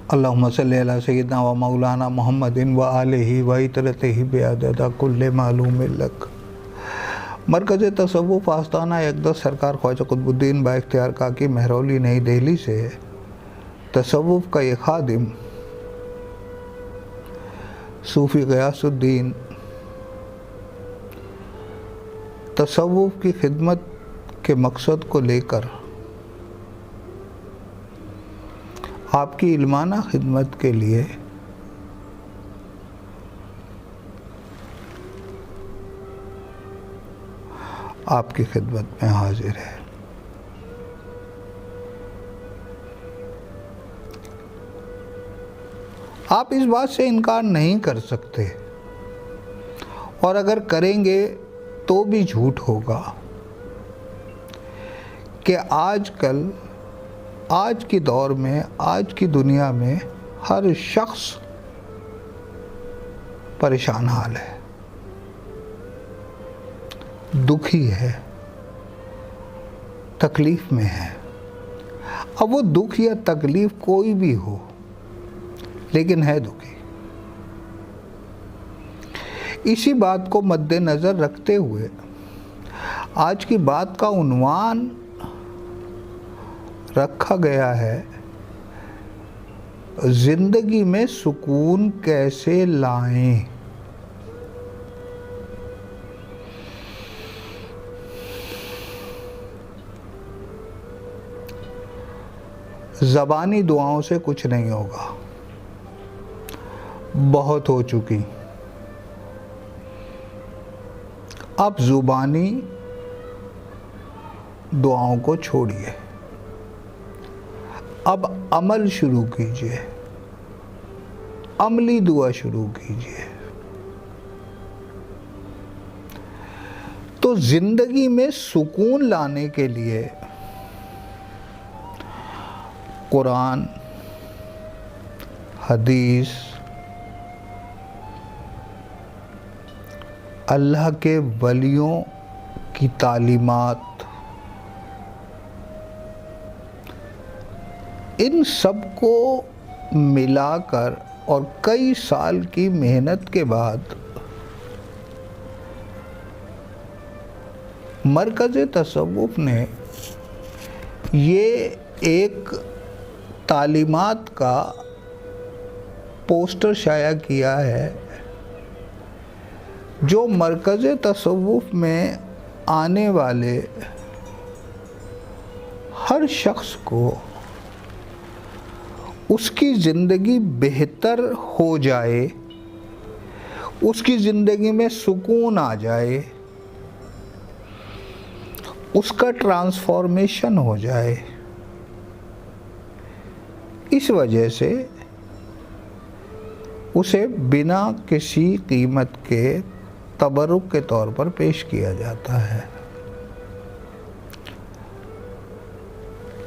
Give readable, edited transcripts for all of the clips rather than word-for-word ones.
अल्लाहुम्मा सल्ली अला सय्यिदना व मौलाना मुहम्मदिन व आलिहि व इतरतिहि बिअदद कुल्ले मालूम लक। मरकज़ तसव्वुफ़ आस्ताना अक़दस सरकार ख्वाजा कुतुबुद्दीन बाइख्तियार काकी महरौली नई दिल्ली से तसव्वुफ़ का ये खादिम सूफ़ी ग़ियासुद्दीन तसव्वुफ़ की खिदमत के मकसद को लेकर आपकी इल्माना खिदमत के लिए आपकी खिदमत में हाजिर है। आप इस बात से इनकार नहीं कर सकते और अगर करेंगे तो भी झूठ होगा कि आजकल आज की दौर में, आज की दुनिया में हर शख्स परेशान हाल है, दुखी है, तकलीफ में है। अब वो दुख या तकलीफ कोई भी हो, लेकिन है दुखी। इसी बात को मद्देनज़र रखते हुए आज की बात का उन्वान रखा गया है, ज़िंदगी में सुकून कैसे लाएं। ज़बानी दुआओं से कुछ नहीं होगा, बहुत हो चुकी। अब ज़ुबानी दुआओं को छोड़िए, अब अमल शुरू कीजिए, अमली दुआ शुरू कीजिए। तो ज़िंदगी में सुकून लाने के लिए कुरान, हदीस, अल्लाह के वलियों की तालीमात, इन सब को मिलाकर और कई साल की मेहनत के बाद मरकज़ तसव्वुफ़ ने ये एक तालीमात का पोस्टर शाया किया है जो मरकज़ तसव्वुफ़ में आने वाले हर शख्स को उसकी ज़िंदगी बेहतर हो जाए, उसकी ज़िंदगी में सुकून आ जाए, उसका ट्रांसफॉर्मेशन हो जाए। इस वजह से उसे बिना किसी कीमत के तबरुक के तौर पर पेश किया जाता है।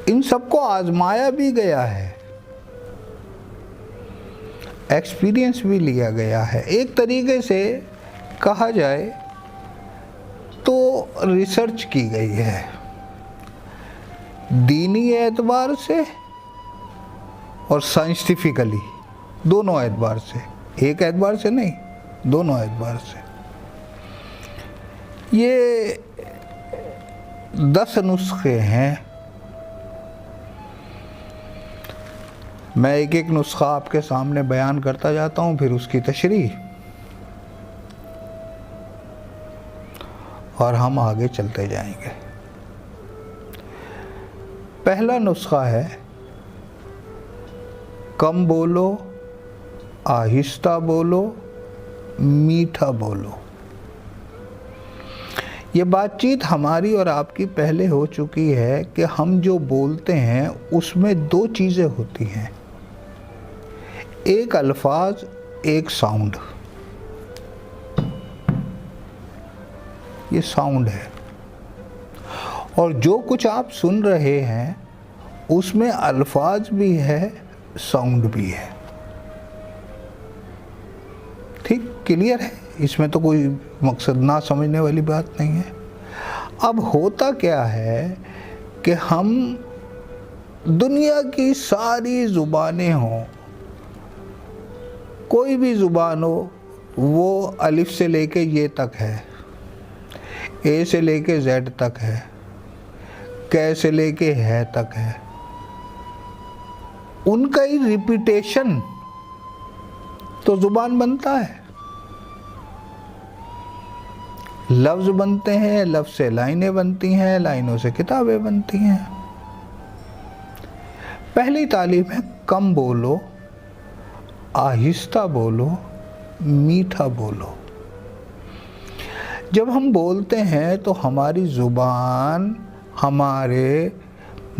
इन सबको आजमाया भी गया है, एक्सपीरियंस भी लिया गया है। एक तरीके से कहा जाए तो रिसर्च की गई है, दीनी एतबार से और साइंटिफिकली, दोनों एतबार से, एक एतबार से नहीं, दोनों एतबार से। ये 10 नुस्खे हैं। मैं एक एक नुस्खा आपके सामने बयान करता जाता हूँ, फिर उसकी तशरीह, और हम आगे चलते जाएंगे। पहला नुस्खा है कम बोलो, आहिस्ता बोलो, मीठा बोलो। ये बातचीत हमारी और आपकी पहले हो चुकी है कि हम जो बोलते हैं उसमें 2 चीज़ें होती हैं, एक अल्फाज, एक साउंड। ये साउंड है, और जो कुछ आप सुन रहे हैं उसमें अल्फाज भी है, साउंड भी है। ठीक, क्लियर है, इसमें तो कोई मकसद ना समझने वाली बात नहीं है। अब होता क्या है कि हम दुनिया की सारी ज़ुबानें हों, कोई भी ज़ुबान हो वो अलिफ से लेके ये तक है, ए से लेके जेड तक है, कै से लेके है तक है। उनका ही रिपीटेशन तो ज़ुबान बनता है। लफ्ज़ बनते हैं, लफ्ज़ से लाइनें बनती हैं, लाइनों से किताबें बनती हैं। पहली तालीम है कम बोलो, आहिस्ता बोलो, मीठा बोलो। जब हम बोलते हैं तो हमारी ज़ुबान हमारे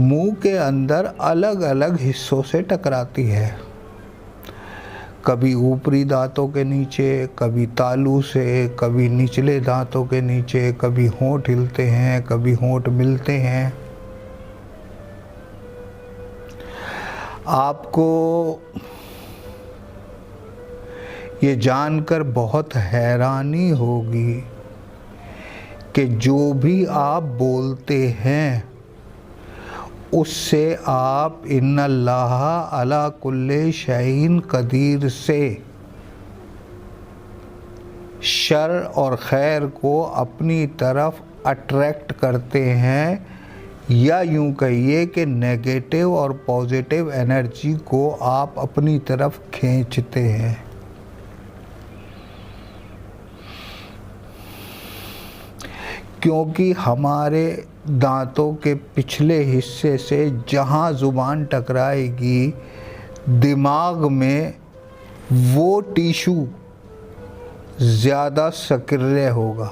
मुंह के अंदर अलग अलग हिस्सों से टकराती है, कभी ऊपरी दांतों के नीचे, कभी तालू से, कभी निचले दांतों के नीचे, कभी होंठ हिलते हैं, कभी होंठ मिलते हैं। आपको ये जानकर बहुत हैरानी होगी कि जो भी आप बोलते हैं उससे आप इन्नल्लाह अला कुल्ले शैइन कदीर से शर और खैर को अपनी तरफ अट्रैक्ट करते हैं, या यूं कहिए कि नेगेटिव और पॉजिटिव एनर्जी को आप अपनी तरफ खींचते हैं। क्योंकि हमारे दांतों के पिछले हिस्से से जहाँ ज़ुबान टकराएगी, दिमाग में वो टिश्यू ज़्यादा सक्रिय होगा।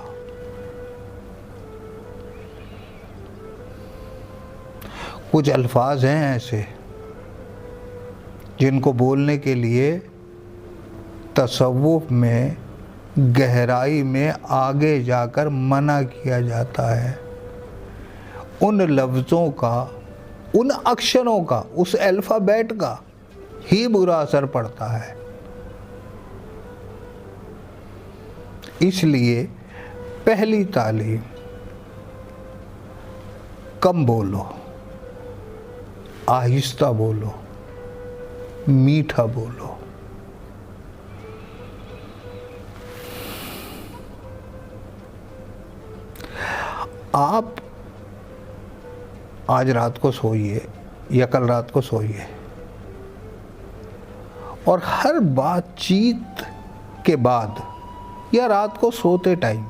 कुछ अल्फाज हैं ऐसे जिनको बोलने के लिए तसव्वुफ में गहराई में आगे जाकर मना किया जाता है। उन लफ्ज़ों का, उन अक्षरों का, उस अल्फ़ाबेट का ही बुरा असर पड़ता है। इसलिए पहली तालीम कम बोलो, आहिस्ता बोलो, मीठा बोलो। आप आज रात को सोइए या कल रात को सोइए और हर बातचीत के बाद या रात को सोते टाइम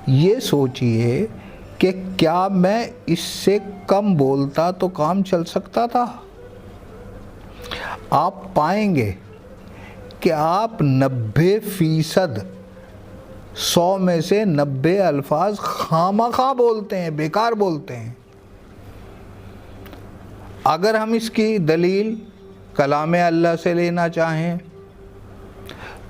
ये सोचिए कि क्या मैं इससे कम बोलता तो काम चल सकता था। आप पाएंगे कि आप 90% 100 में से 90 अल्फाज खामखा बोलते हैं, बेकार बोलते हैं। अगर हम इसकी दलील कलाम अल्लाह से लेना चाहें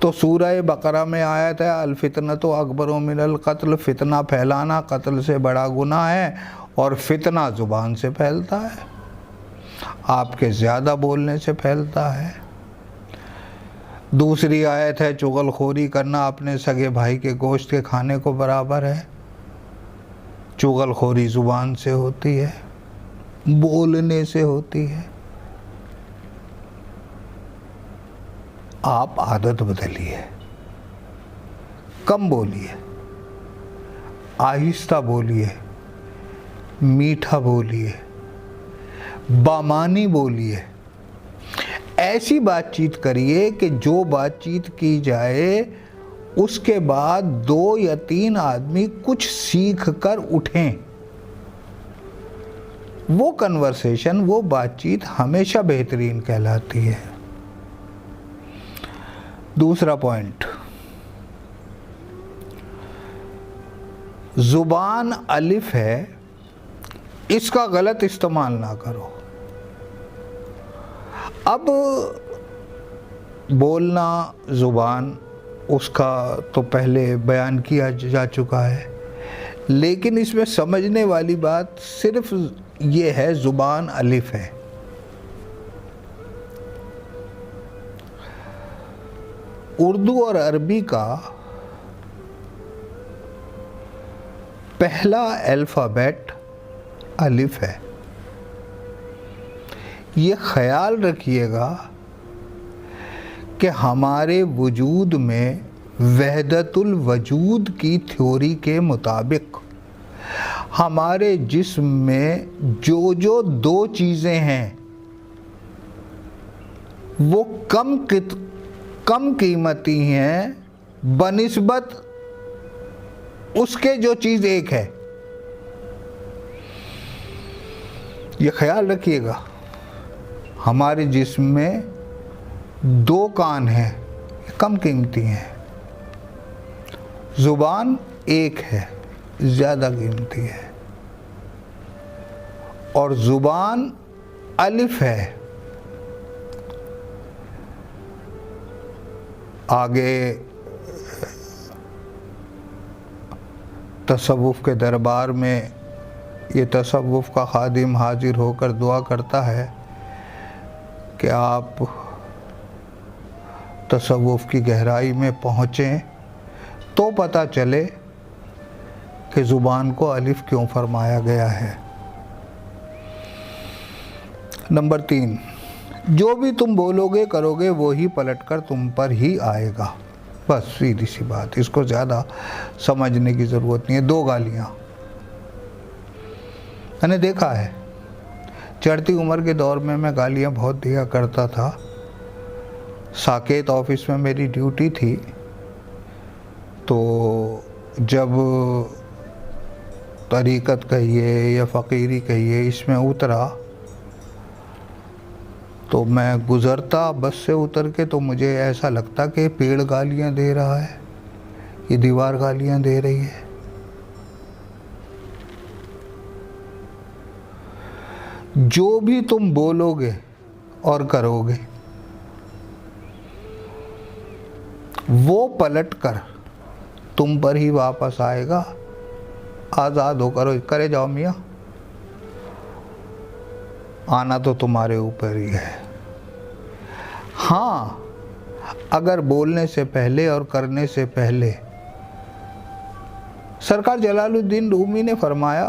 तो सूरह बकरा में आयत है अल-फितनतु अकबरु मिनल कत्ल, फितना फैलाना कत्ल से बड़ा गुनाह है और फितना ज़ुबान से फैलता है, आपके ज़्यादा बोलने से फैलता है। दूसरी आयत है चुगलखोरी करना अपने सगे भाई के गोश्त के खाने को बराबर है। चुगलखोरी ज़ुबान से होती है, बोलने से होती है। आप आदत बदलिए, कम बोलिए, आहिस्ता बोलिए, मीठा बोलिए, बामानी बोलिए। ऐसी बातचीत करिए कि जो बातचीत की जाए उसके बाद 2 या 3 आदमी कुछ सीख कर उठें। वो कन्वर्सेशन, वो बातचीत हमेशा बेहतरीन कहलाती है। दूसरा पॉइंट, ज़ुबान अलिफ है, इसका गलत इस्तेमाल ना करो। अब बोलना ज़ुबान, उसका तो पहले बयान किया जा चुका है, लेकिन इसमें समझने वाली बात सिर्फ ये है ज़ुबान अलिफ है। उर्दू और अरबी का पहला अल्फ़ाबेट अलिफ है। ये ख्याल रखिएगा कि हमारे वजूद में वहदतुल वजूद की थ्योरी के मुताबिक हमारे जिस्म में जो जो दो चीज़ें हैं वो कम कीमती हैं बनिस्बत उसके जो चीज़ एक है। ये ख्याल रखिएगा, हमारे जिस्म में दो कान हैं, कम कीमती हैं। ज़ुबान एक है, ज़्यादा कीमती है। और ज़ुबान अलिफ है। आगे तसव्वुफ़ के दरबार में ये तसव्वुफ़ का खादिम हाजिर होकर दुआ करता है कि आप तसव्वुफ़ की गहराई में पहुँचें तो पता चले कि ज़ुबान को अलिफ क्यों फरमाया गया है। नंबर 3, जो भी तुम बोलोगे करोगे वो ही पलटकर तुम पर ही आएगा। बस सीधी सी बात, इसको ज़्यादा समझने की ज़रूरत नहीं है। 2 गालियाँ मैंने देखा है, चढ़ती उम्र के दौर में मैं गालियाँ बहुत दिया करता था। साकेत ऑफिस में मेरी ड्यूटी थी, तो जब तरीक़त कहिए या फ़कीरी कहिए इसमें उतरा तो मैं गुज़रता बस से उतर के तो मुझे ऐसा लगता कि पेड़ गालियाँ दे रहा है, ये दीवार गालियाँ दे रही है। जो भी तुम बोलोगे और करोगे वो पलट कर तुम पर ही वापस आएगा। आज़ाद होकर करे जाओ मियाँ, आना तो तुम्हारे ऊपर ही है। हाँ, अगर बोलने से पहले और करने से पहले, सरकार जलालुद्दीन रूमी ने फरमाया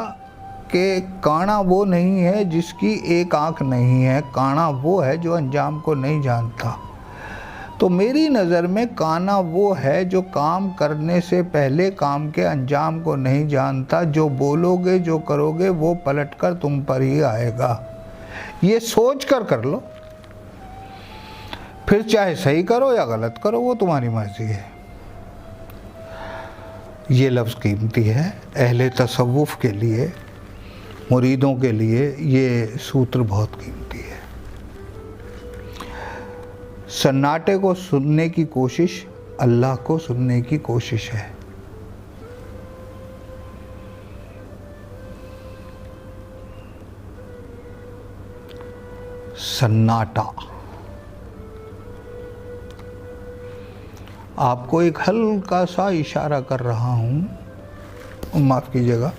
कि काना वो नहीं है जिसकी एक आंख नहीं है, काना वो है जो अंजाम को नहीं जानता। तो मेरी नज़र में काना वो है जो काम करने से पहले काम के अंजाम को नहीं जानता। जो बोलोगे जो करोगे वो पलटकर तुम पर ही आएगा। ये सोच कर लो, फिर चाहे सही करो या गलत करो, वो तुम्हारी मर्जी है। ये लफ्ज़ कीमती है। अहले तसव्वुफ़ के लिए, मुरीदों के लिए ये सूत्र बहुत कीमती है। सन्नाटे को सुनने की कोशिश अल्लाह को सुनने की कोशिश है। सन्नाटा, आपको एक हल्का सा इशारा कर रहा हूँ, माफ़ कीजिएगा।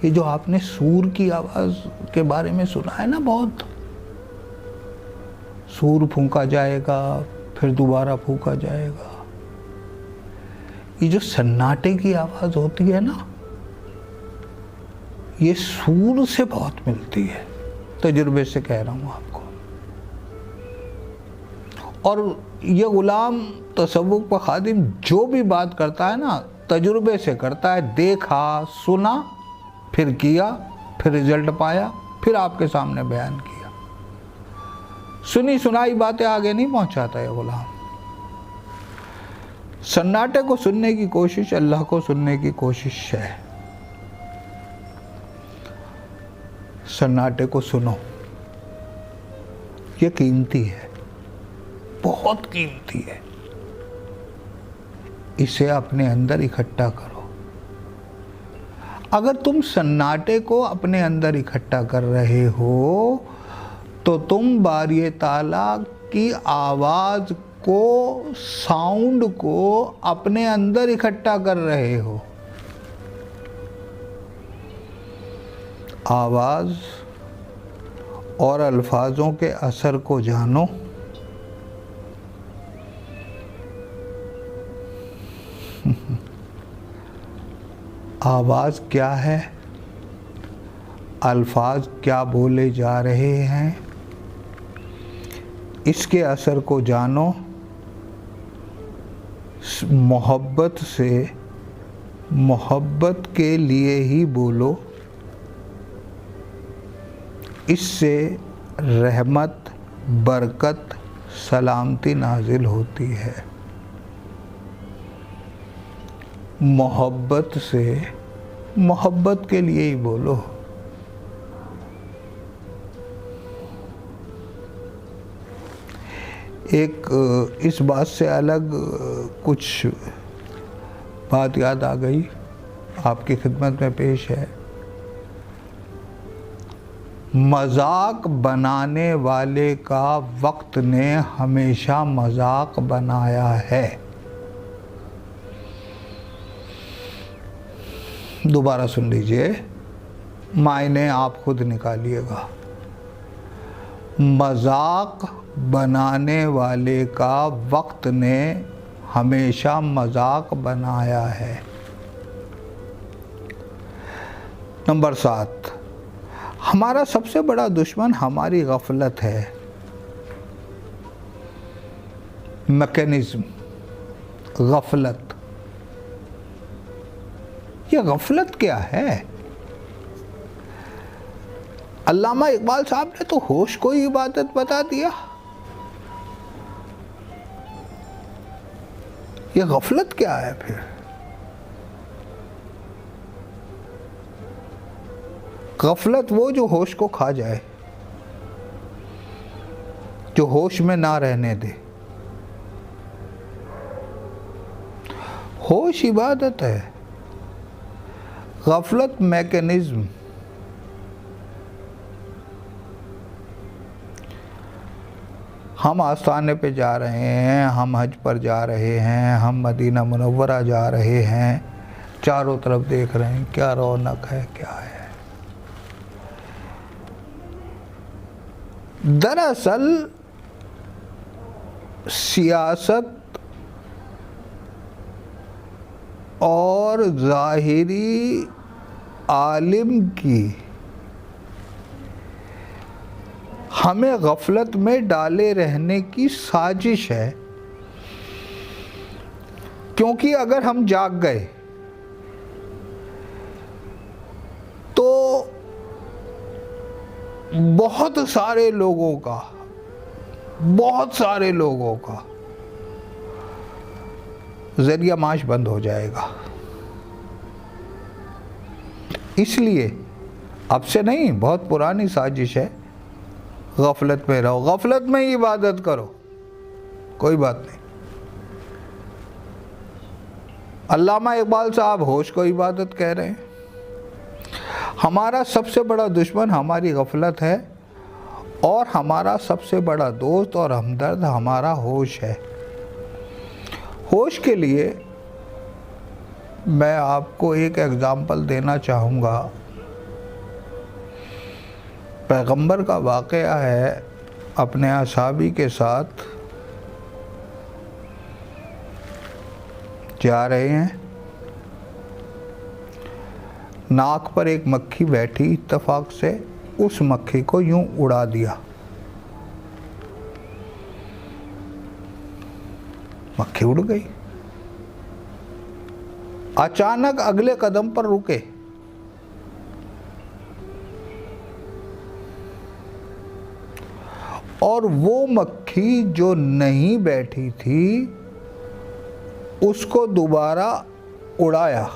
ये जो आपने सूर की आवाज़ के बारे में सुना है ना, बहुत सूर फूंका जाएगा फिर दोबारा फूंका जाएगा। ये जो सन्नाटे की आवाज़ होती है ना, ये सूर से बहुत मिलती है। तजुर्बे से कह रहा हूँ आपको। और ये गुलाम तसव्वुफ़ का खादिम जो भी बात करता है ना, तजुर्बे से करता है। देखा, सुना, फिर किया, फिर रिजल्ट पाया, फिर आपके सामने बयान किया। सुनी सुनाई बातें आगे नहीं पहुंचाता है गुलाम। सन्नाटे को सुनने की कोशिश अल्लाह को सुनने की कोशिश है। सन्नाटे को सुनो, ये कीमती है, बहुत कीमती है। इसे अपने अंदर इकट्ठा करो। अगर तुम सन्नाटे को अपने अंदर इकट्ठा कर रहे हो तो तुम बारी ताला की आवाज़ को, साउंड को अपने अंदर इकट्ठा कर रहे हो। आवाज़ और अल्फाजों के असर को जानो। आवाज़ क्या है अल्फाज क्या बोले जा रहे हैं, इसके असर को जानो। मोहब्बत से, मोहब्बत के लिए ही बोलो, इससे रहमत, बरकत, सलामती नाजिल होती है। मोहब्बत से, मोहब्बत के लिए ही बोलो। एक इस बात से अलग कुछ बात याद आ गई, आपकी खिदमत में पेश है। मजाक बनाने वाले का वक्त ने हमेशा मजाक बनाया है। दोबारा सुन लीजिए, मायने आप खुद निकालिएगा। मजाक बनाने वाले का वक्त ने हमेशा मजाक बनाया है। नंबर 7, हमारा सबसे बड़ा दुश्मन हमारी गफलत है। मैकेनिज्म, गफलत। यह गफलत क्या है? अल्लामा इकबाल साहब ने तो होश को ही इबादत बता दिया। यह गफलत क्या है फिर? गफलत वो जो होश को खा जाए, जो होश में ना रहने दे। होश इबादत है, गफलत मैकेनिज्म। हम आस्थाने पे जा रहे हैं, हम हज पर जा रहे हैं, हम मदीना मुनव्वरा जा रहे हैं, चारों तरफ देख रहे हैं क्या रौनक है, क्या है। दरअसल सियासत और ज़ाहिरी आलिम की हमें गफलत में डाले रहने की साजिश है। क्योंकि अगर हम जाग गए तो बहुत सारे लोगों का जरिया माश बंद हो जाएगा। इसलिए अब से नहीं, बहुत पुरानी साजिश है, गफलत में रहो, गफलत में ही इबादत करो, कोई बात नहीं। अल्लामा इकबाल साहब होश को इबादत कह रहे हैं। हमारा सबसे बड़ा दुश्मन हमारी गफलत है और हमारा सबसे बड़ा दोस्त और हमदर्द हमारा होश है। होश के लिए मैं आपको एक एग्ज़ाम्पल देना चाहूँगा। पैगंबर का वाक़या है, अपने असहाबी के साथ जा रहे हैं, नाक पर एक मक्खी बैठी, इत्तेफाक से उस मक्खी को यूं उड़ा दिया। मक्खी उड़ गई। अचानक अगले कदम पर रुके, और वो मक्खी जो नहीं बैठी थी उसको दोबारा उड़ाया।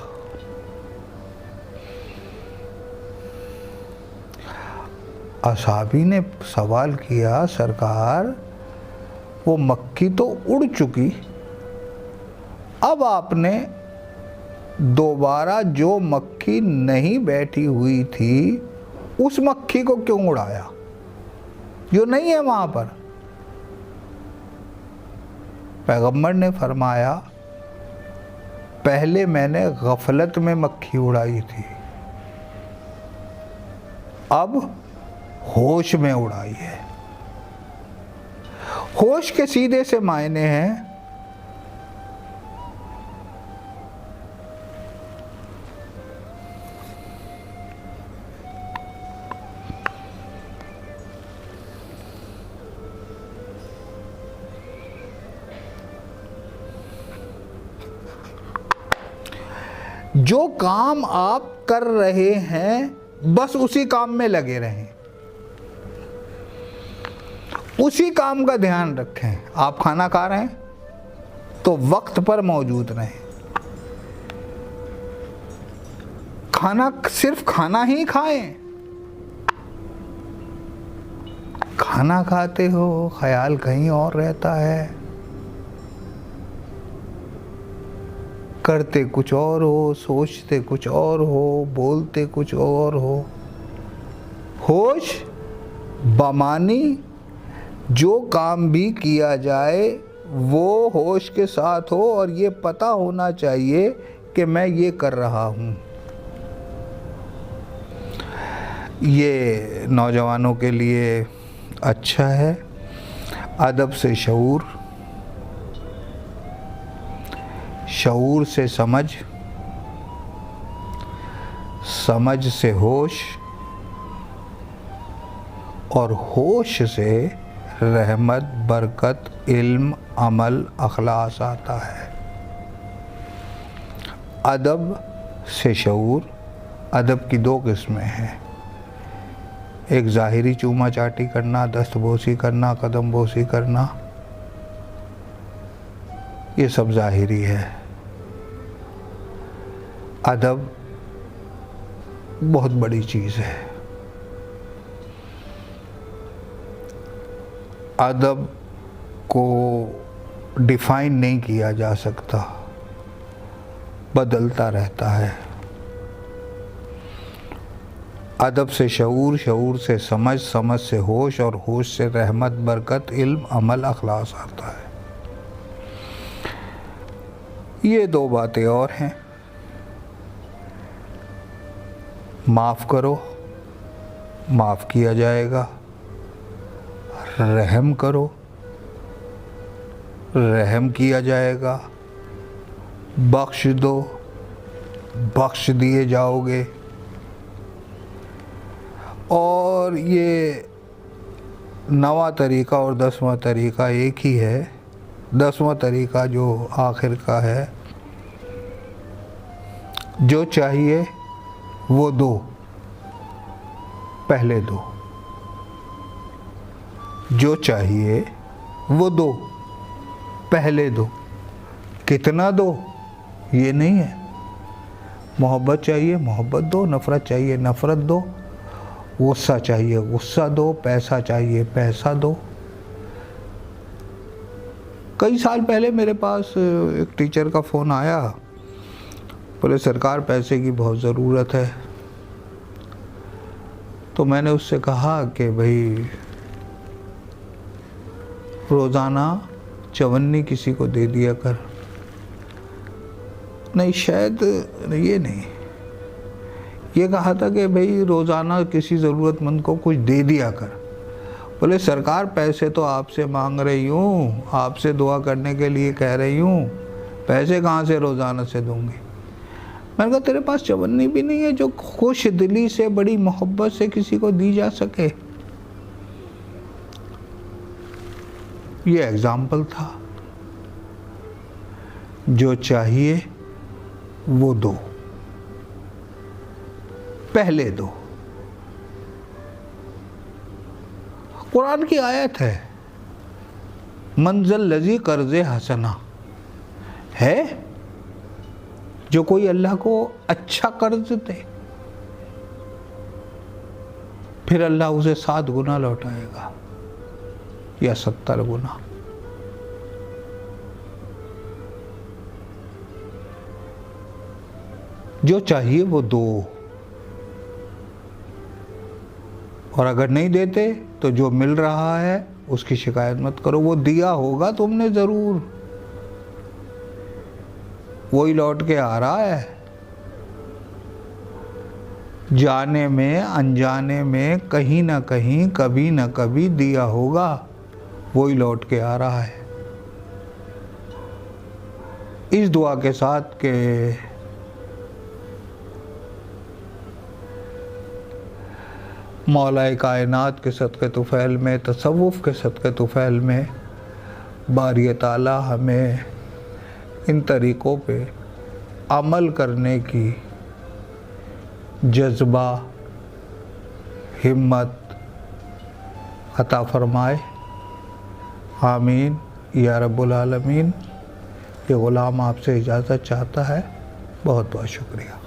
असहाबी ने सवाल किया, सरकार वो मक्खी तो उड़ चुकी, अब आपने दोबारा जो मक्खी नहीं बैठी हुई थी उस मक्खी को क्यों उड़ाया जो नहीं है वहां पर? पैगंबर ने फरमाया, पहले मैंने गफलत में मक्खी उड़ाई थी, अब होश में उड़ाई है। होश के सीधे से मायने हैं जो काम आप कर रहे हैं बस उसी काम में लगे रहें, उसी काम का ध्यान रखें। आप खाना खा रहे हैं तो वक्त पर मौजूद रहें। खाना सिर्फ खाना ही खाएं। खाना खाते हो ख्याल कहीं और रहता है, करते कुछ और हो, सोचते कुछ और हो, बोलते कुछ और हो। होश बमानी जो काम भी किया जाए वो होश के साथ हो और ये पता होना चाहिए कि मैं ये कर रहा हूँ। ये नौजवानों के लिए अच्छा है। अदब से शऊर, शऊर से समझ, समझ से होश और होश से रहमत, बरकत, इल्म, अमल, अखलास आता है। अदब से शऊर, अदब की दो किस्में हैं। एक ज़ाहिरी चूमा चाटी करना, दस्तबोसी करना, कदम बोसी करना, ये सब ज़ाहिरी है। अदब बहुत बड़ी चीज़ है। अदब को डिफ़ाइन नहीं किया जा सकता, बदलता रहता है। अदब से शऊर, शऊर से समझ, समझ से होश और होश से रहमत, बरकत, इल्म, अमल, अखलास आता है। ये दो बातें और हैं। माफ़ करो, माफ़ किया जाएगा। रहम करो, रहम किया जाएगा। बख्श दो, बख्श दिए जाओगे। और ये 9वां तरीका और 10वां तरीका एक ही है। 10वां तरीका जो आखिर का है, जो चाहिए वो दो, पहले दो। जो चाहिए वो दो, पहले दो। कितना दो ये नहीं है। मोहब्बत चाहिए मोहब्बत दो, नफ़रत चाहिए नफ़रत दो, गुस्सा चाहिए गुस्सा दो, पैसा चाहिए पैसा दो। कई साल पहले मेरे पास एक टीचर का फ़ोन आया, बोले सरकार पैसे की बहुत ज़रूरत है। तो मैंने उससे कहा कि भाई रोज़ाना 54 किसी को दे दिया कर। नहीं, शायद ये नहीं, ये कहा था कि भाई रोज़ाना किसी ज़रूरतमंद को कुछ दे दिया कर। बोले सरकार पैसे तो आपसे मांग रही हूँ, आपसे दुआ करने के लिए कह रही हूँ, पैसे कहाँ से रोज़ाना से दूँगी। मैंने कहा तेरे पास 54 भी नहीं है जो खुश दिली से, बड़ी मोहब्बत से किसी को दी जा सके। ये एग्ज़ाम्पल था। जो चाहिए वो दो, पहले दो। कुरान की आयत है, मंज़ल लज़ी कर्ज़े हसना है, जो कोई अल्लाह को अच्छा कर्ज दे फिर अल्लाह उसे 7 गुना लौटाएगा या 70 गुना। जो चाहिए वो दो, और अगर नहीं देते तो जो मिल रहा है उसकी शिकायत मत करो। वो दिया होगा तुमने ज़रूर, वही लौट के आ रहा है। जाने में अनजाने में कहीं ना कहीं, कभी ना कभी दिया होगा, वही लौट के आ रहा है। इस दुआ के साथ के मौलाए कायनात के सदक़े तुफ़ैल में, तसव्वुफ़ के सदक़े तुफ़ैल में, बारी ताला हमें इन तरीक़ों पे अमल करने की जज्बा, हिम्मत अता फरमाए। आमीन या रब्बुल आलमीन। ये ग़ुलाम आपसे इजाज़त चाहता है। बहुत बहुत शुक्रिया।